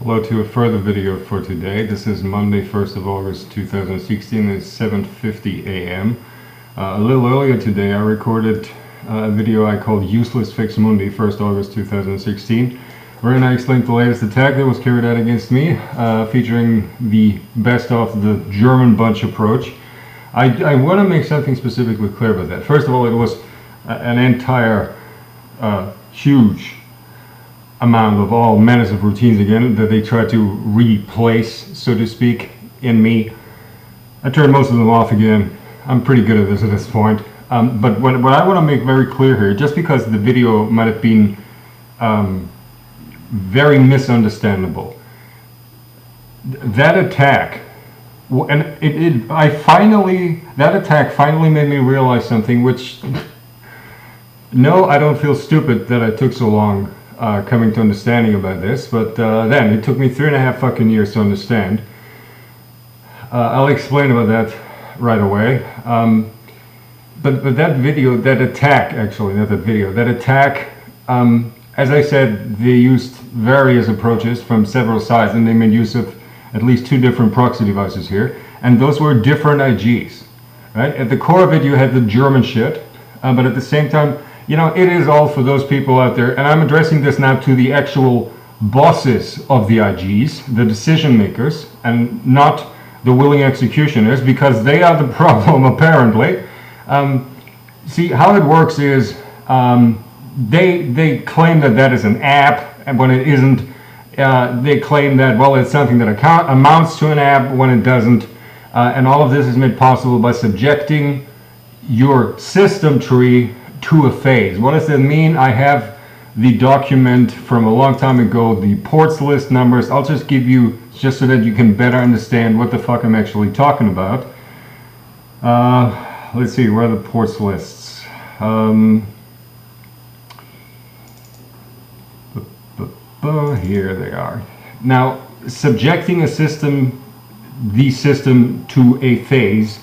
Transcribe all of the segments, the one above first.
Hello to a further video for today. This is Monday, 1st of August 2016. It's 7:50 a.m. A little earlier today I recorded a video I called Useless Faex Mundi, 1st August 2016, wherein I explained the latest attack that was carried out against me, featuring the best of the German bunch approach. I want to make something specifically clear about that. First of all, it was an entire huge amount of all manners of routines again that they tried to replace, so to speak, in me. I turned most of them off again. I'm pretty good at this point. But what I want to make very clear here, just because the video might have been very misunderstandable, that attack, and that attack finally made me realize something, which, no, I don't feel stupid that I took so long coming to understanding about this, but then it took me 3.5 fucking years to understand. I'll explain about that right away. But that video, that attack, actually, not that video, that attack, as I said, they used various approaches from several sides, and they made use of at least 2 different proxy devices here, and those were different IGs, right? At the core of it, you had the German shit, but at the same time, you know, it is all for those people out there, and I'm addressing this now to the actual bosses of the IGs, the decision makers, and not the willing executioners, because they are the problem, apparently. See, how it works is they claim that that is an app, and when it isn't, they claim that, well, it's something that amounts to an app when it doesn't, and all of this is made possible by subjecting your system tree to a phase. What does that mean? I have the document from a long time ago, the ports list numbers. I'll just give you, just so that you can better understand what the fuck I'm actually talking about. Let's see, where are the ports lists? Here they are. Now, subjecting the system to a phase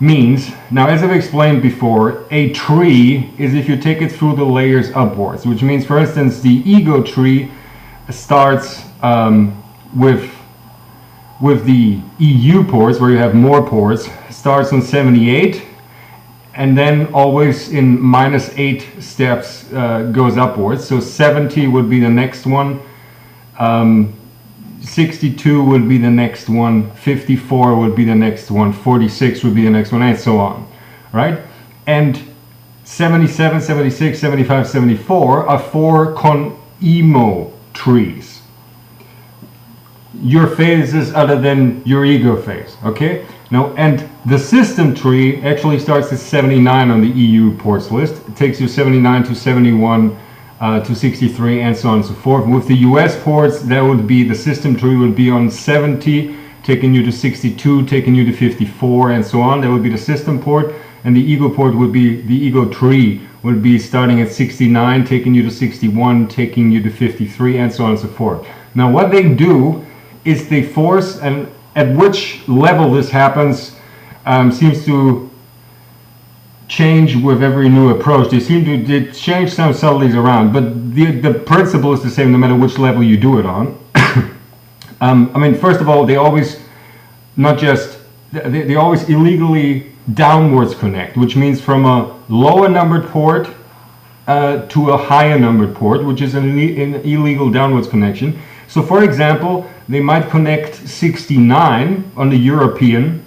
means, now as I've explained before, a tree is if you take it through the layers upwards, which means, for instance, the ego tree starts with the EU ports, where you have more ports, starts on 78, and then always in -8 steps goes upwards. So 70 would be the next one, 62 would be the next one, 54 would be the next one, 46 would be the next one, and so on, right? And 77, 76, 75, 74 are 4 con-emo trees. Your phases other than your ego phase, okay? Now, and the system tree actually starts at 79 on the EU ports list. It takes you 79 to 71 to 63 and so on and so forth. With the US ports, that would be, the system tree would be on 70, taking you to 62, taking you to 54 and so on. That would be the system port, and the ego port would be, the ego tree would be starting at 69, taking you to 61, taking you to 53 and so on and so forth. Now what they do is they force, and at which level this happens seems to change with every new approach. They change some subtleties around, but the principle is the same no matter which level you do it on. I mean, first of all, they always they always illegally downwards connect, which means from a lower numbered port to a higher numbered port, which is an illegal downwards connection. So for example, they might connect 69 on the European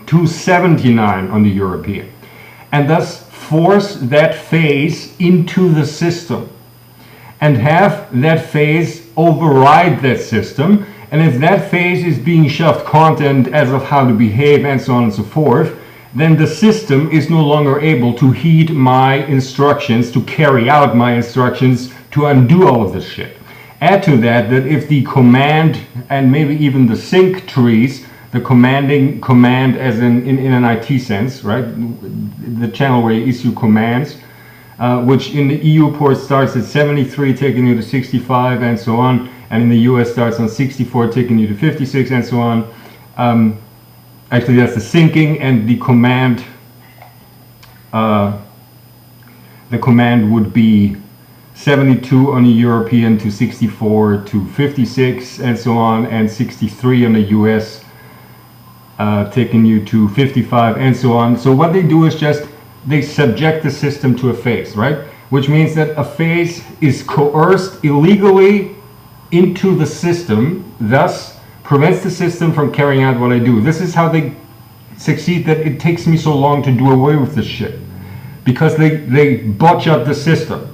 to 79 on the European, and thus force that phase into the system and have that phase override that system. And if that phase is being shoved content as of how to behave and so on and so forth, then the system is no longer able to heed my instructions, to carry out my instructions, to undo all of this shit. Add to that if the command and maybe even the sync trees, the command as in an IT sense, right? The channel where you issue commands, which in the EU port starts at 73, taking you to 65 and so on, and in the US starts on 64, taking you to 56 and so on. Actually, that's the syncing, and the command would be 72 on the European to 64 to 56 and so on, and 63 on the US, taking you to 55 and so on. So what they do is just they subject the system to a phase, right? Which means that a phase is coerced illegally into the system, thus prevents the system from carrying out what I do. This is how they succeed, that it takes me so long to do away with this shit, because they botch up the system.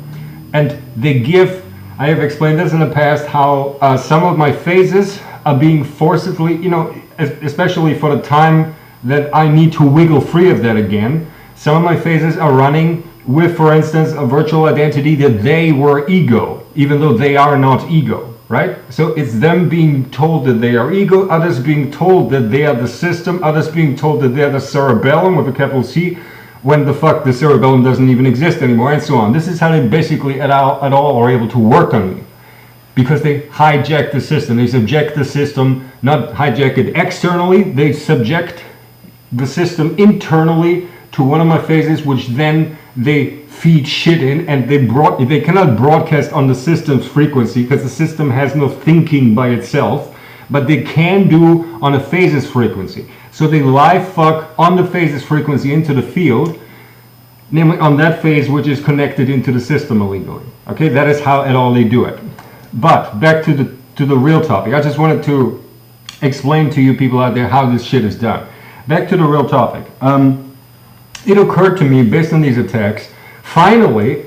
And they give, I have explained this in the past, how some of my phases are being forcibly, you know, especially for the time that I need to wiggle free of that again. Some of my phases are running with, for instance, a virtual identity that they were ego, even though they are not ego, right? So it's them being told that they are ego, others being told that they are the system, others being told that they are the cerebellum with a capital C, when the fuck the cerebellum doesn't even exist anymore, and so on. This is how they basically at all are able to work on me. Because they hijack the system. They subject the system, not hijack it externally, they subject the system internally to one of my phases, which then they feed shit in, and they cannot broadcast on the system's frequency because the system has no thinking by itself, but they can do on a phases frequency. So they live fuck on the phases frequency into the field, namely on that phase which is connected into the system illegally. Okay, that is how at all they do it. But back to the real topic. I just wanted to explain to you people out there how this shit is done. Back to the real topic. It occurred to me, based on these attacks, finally,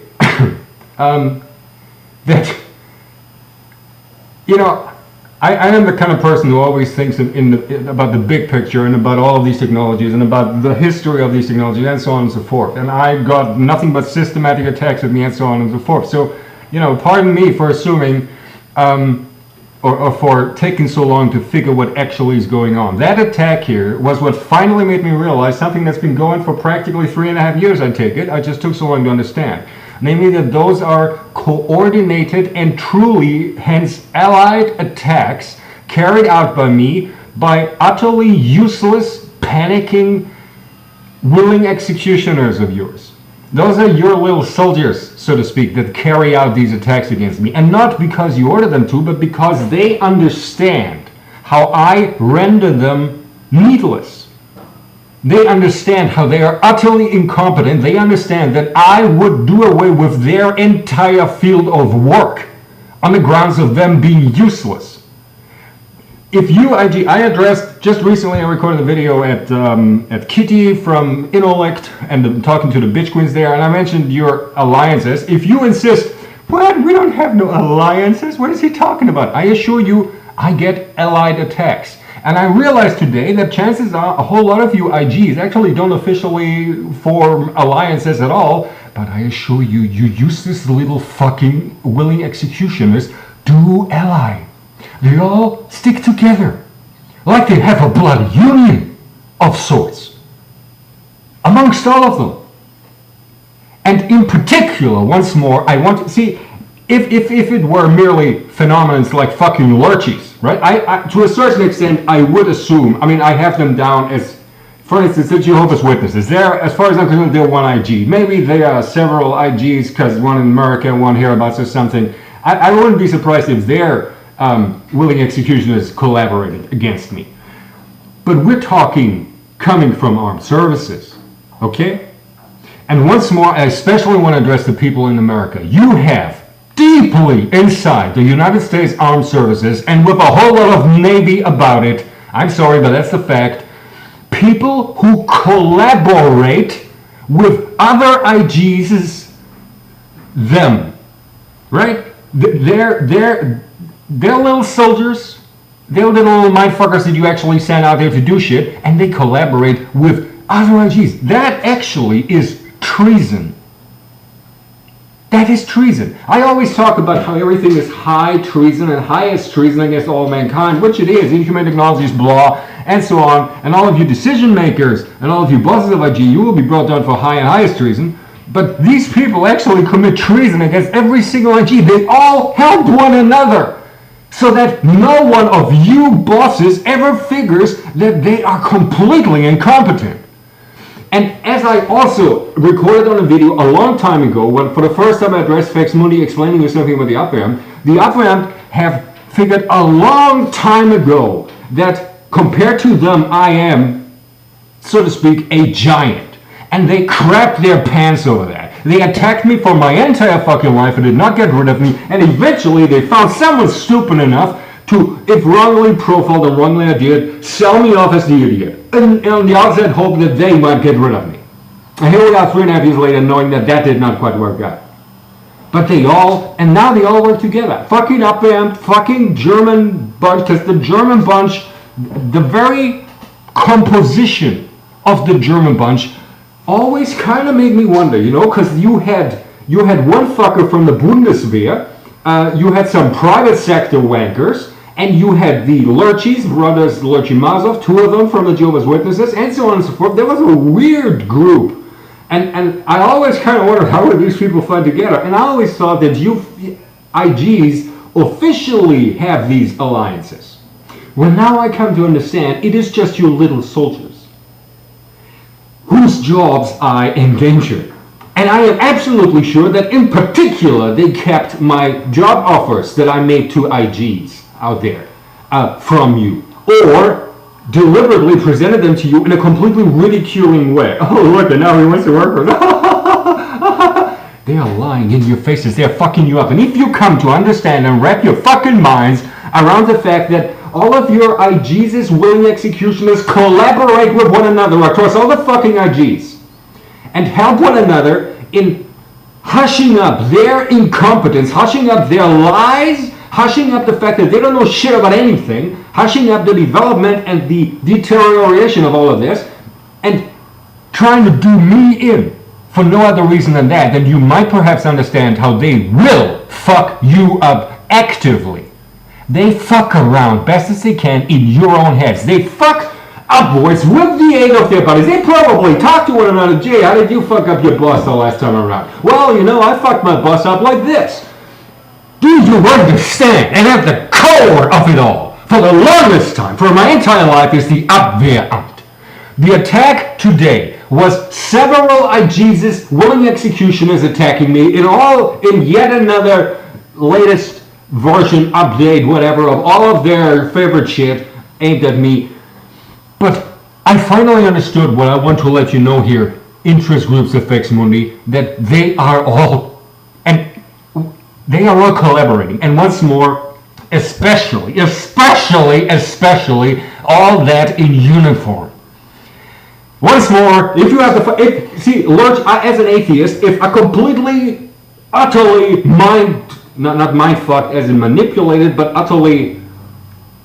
that, you know, I am the kind of person who always thinks about the big picture and about all of these technologies and about the history of these technologies and so on and so forth. And I got nothing but systematic attacks at me and so on and so forth. So, you know, pardon me for assuming or for taking so long to figure what actually is going on. That attack here was what finally made me realize something that's been going for practically 3.5 years, I take it. I just took so long to understand. Namely that those are coordinated and truly, hence allied attacks carried out by me by utterly useless, panicking, willing executioners of yours. Those are your little soldiers, so to speak, that carry out these attacks against me. And not because you order them to, but because they understand how I render them needless. They understand how they are utterly incompetent. They understand that I would do away with their entire field of work on the grounds of them being useless. If you, I addressed, just recently I recorded a video at Kitty from Intellect and talking to the bitch queens there, and I mentioned your alliances. If you insist, what, we don't have no alliances, what is he talking about? I assure you, I get allied attacks. And I realized today that chances are a whole lot of you IGs actually don't officially form alliances at all, but I assure you, you useless little fucking willing executioners do ally. They all stick together, like they have a bloody union of sorts, amongst all of them. And in particular, once more, I want to see, if it were merely phenomena like fucking lurchies, right? I to a certain extent, I would assume, I mean, I have them down as, for instance, the Jehovah's Witnesses. They're, as far as I'm concerned, they're one IG. Maybe there are several IGs, because one in America and one hereabouts or something. I wouldn't be surprised if their willing executioners collaborated against me. But we're talking coming from armed services, okay? And once more, I especially want to address the people in America. You have deeply inside the United States Armed Services, and with a whole lot of Navy about it, I'm sorry, but that's the fact, people who collaborate with other IGs, them, right? They're little soldiers, they're little mindfuckers that you actually send out there to do shit, and they collaborate with other IGs. That actually is treason. That is treason. I always talk about how everything is high treason and highest treason against all mankind, which it is, inhuman technologies, blah, and so on. And all of you decision makers and all of you bosses of IG, you will be brought down for high and highest treason. But these people actually commit treason against every single IG. They all help one another, so that no one of you bosses ever figures that they are completely incompetent. And as I also recorded on a video a long time ago, when for the first time I addressed Faex Mundi explaining you something about the up ramp have figured a long time ago that compared to them, I am, so to speak, a giant. And they crapped their pants over that. They attacked me for my entire fucking life and did not get rid of me. And eventually they found someone stupid enough to, if wrongly profiled and wrongly ideated, sell me off as the idiot. And on the outside hope that they might get rid of me. And here we are 3.5 years later knowing that that did not quite work out. But they all, and now they all work together. Fucking up ramp, fucking German bunch, because the German bunch, the very composition of the German bunch always kind of made me wonder, you know, because you had one fucker from the Bundeswehr, you had some private sector wankers, and you had the Lurchis, brothers Lurchi-Mazov, 2 of them from the Jehovah's Witnesses, and so on and so forth. There was a weird group. And I always kind of wondered, how would these people fight together? And I always thought that you IGs officially have these alliances. Well, now I come to understand it is just your little soldiers whose jobs I endangered. And I am absolutely sure that in particular they kept my job offers that I made to IGs out there from you, or deliberately presented them to you in a completely ridiculing way. Oh, look, and now he wants to work for us. They are lying in your faces. They are fucking you up. And if you come to understand and wrap your fucking minds around the fact that all of your IGs' willing executioners collaborate with one another across all the fucking IGs and help one another in hushing up their incompetence, hushing up their lies, hushing up the fact that they don't know shit about anything, hushing up the development and the deterioration of all of this, and trying to do me in for no other reason than that, then you might perhaps understand how they will fuck you up actively. They fuck around best as they can in your own heads. They fuck upwards with the aid of their buddies. They probably talk to one another. Jay, how did you fuck up your boss the last time around? Well, you know, I fucked my boss up like this. Do you understand? And at the core of it all, for the longest time, for my entire life, is the Abwehramt. The attack today was several IGs' willing executioners attacking me in yet another latest version, update, whatever, of all of their favorite shit aimed at me. But I finally understood what I want to let you know here, interest groups of Faex Mundi, that they are all collaborating. And once more, especially, all that in uniform. Once more, if you have Lurch, as an atheist, if a completely, utterly not mind-fucked as in manipulated, but utterly,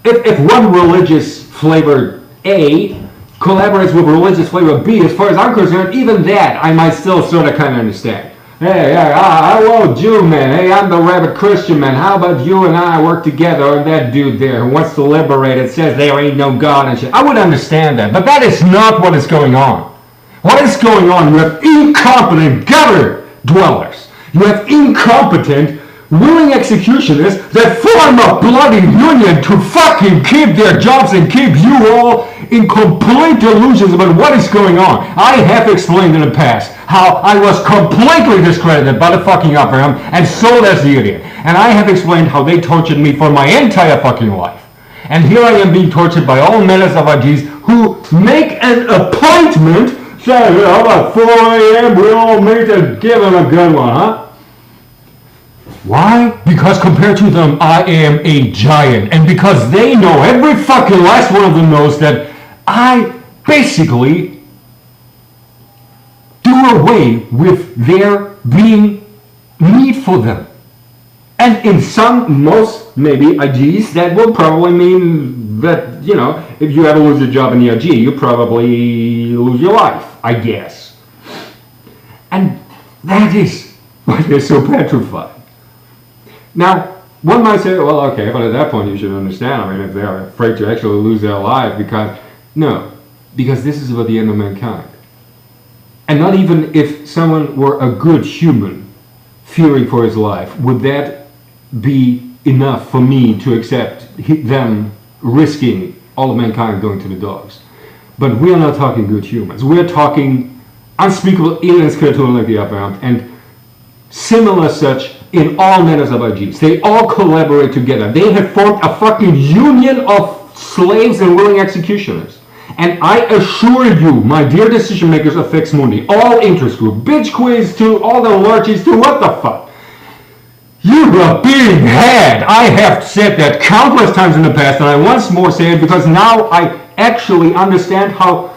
if one religious flavor A collaborates with religious flavor B, as far as I'm concerned, even that I might still sort of kind of understand. Hey, hello, Jew man. Hey, I'm the rabid Christian man. How about you and I work together and that dude there who wants to liberate it says there ain't no God and shit. I would understand that, but that is not what is going on. What is going on? You have incompetent gutter dwellers. You have incompetent willing executioners that form a bloody union to fucking keep their jobs and keep you all in complete delusions about what is going on. I have explained in the past how I was completely discredited by the fucking upper arm and sold as the idiot. And I have explained how they tortured me for my entire fucking life. And here I am being tortured by all manners of IGs who make an appointment, say, how about 4 a.m. we all meet to give them a good one, huh? Why? Because compared to them, I am a giant. And because they know, every fucking last one of them knows that I basically do away with their being need for them. And in most maybe IGs, that will probably mean that, you know, if you ever lose your job in the IG, you probably lose your life, I guess. And that is why they're so petrified. Now, one might say, well, okay, but at that point you should understand, I mean, if they're afraid to actually lose their life, because this is about the end of mankind. And not even if someone were a good human fearing for his life, would that be enough for me to accept them risking all of mankind going to the dogs. But we are not talking good humans. We're talking unspeakable aliens cartoon like the upper arm, and similar such in all matters of IGs. They all collaborate together. They have formed a fucking union of slaves and willing executioners. And I assure you, my dear decision makers of Faex Mundi, all interest group, bitch quiz to all the lurchies to what the fuck, you are being had. I have said that countless times in the past, and I once more say it because now I actually understand how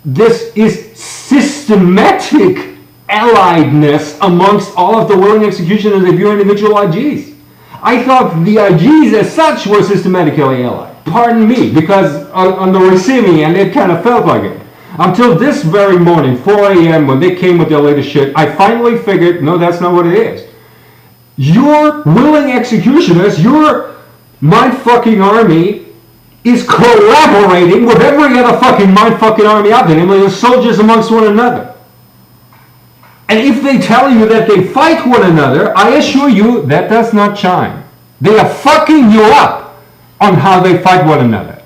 this is systematic alliedness amongst all of the willing executioners of your individual IGs. I thought the IGs as such were systematically allied. Pardon me, because on the receiving end it kind of felt like it. Until this very morning, 4 a.m. when they came with their latest shit, I finally figured, no, that's not what it is. Your willing executioners, your mind-fucking army is collaborating with every other fucking mind-fucking army out there, namely the soldiers amongst one another. And if they tell you that they fight one another, I assure you that does not chime. They are fucking you up on how they fight one another.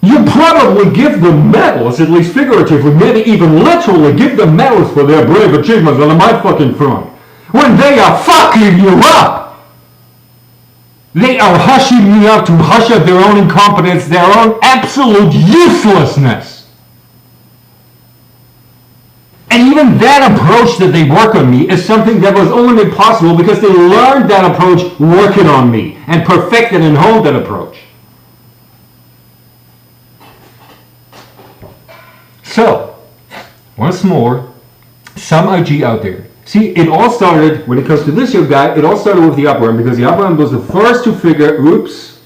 You probably give them medals, at least figuratively, maybe even literally give them medals for their brave achievements on the mind-fucking front, when they are fucking you up. They are hushing me up to hush up their own incompetence, their own absolute uselessness. And even that approach that they work on me is something that was only made possible because they learned that approach working on me and perfected and honed that approach. So, once more, some IG out there. See, it all started, when it comes to this young guy, it all started with the upper arm because the upper arm was the first to figure, oops,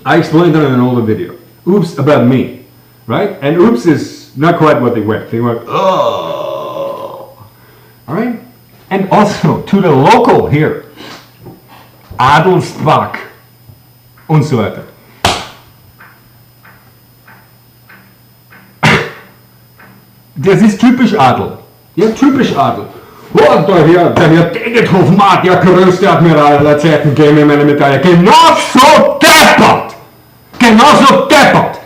I explained that in an older video. Oops about me, right? And oops is not quite what they went. They went, oh. Alright? And also to the local here, Adelsbach und so weiter. Das ist typisch Adel. Ja, typisch Adel. Oh, der Herr Degethoff, der größte Admiral aller Zeiten, geben mir meine Medaille. Genauso deppert! Genauso deppert!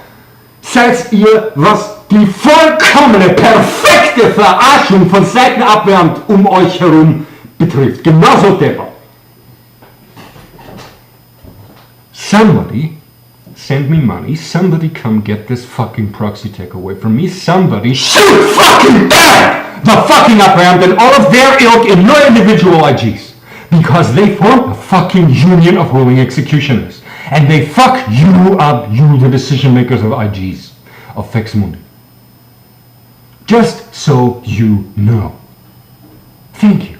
Seid ihr, was die vollkommene, perfekte Verarschung von Seitenabwehr um euch herum betrifft. Genauso deppert. Somebody send me money. Somebody come get this fucking proxy tech away from me. Somebody shoot fucking dead the fucking upper arm and all of their ilk in your individual IGs. Because they form a fucking union of willing executioners. And they fuck you up, you the decision makers of IGs, of Faex Mundi. Just so you know. Thank you.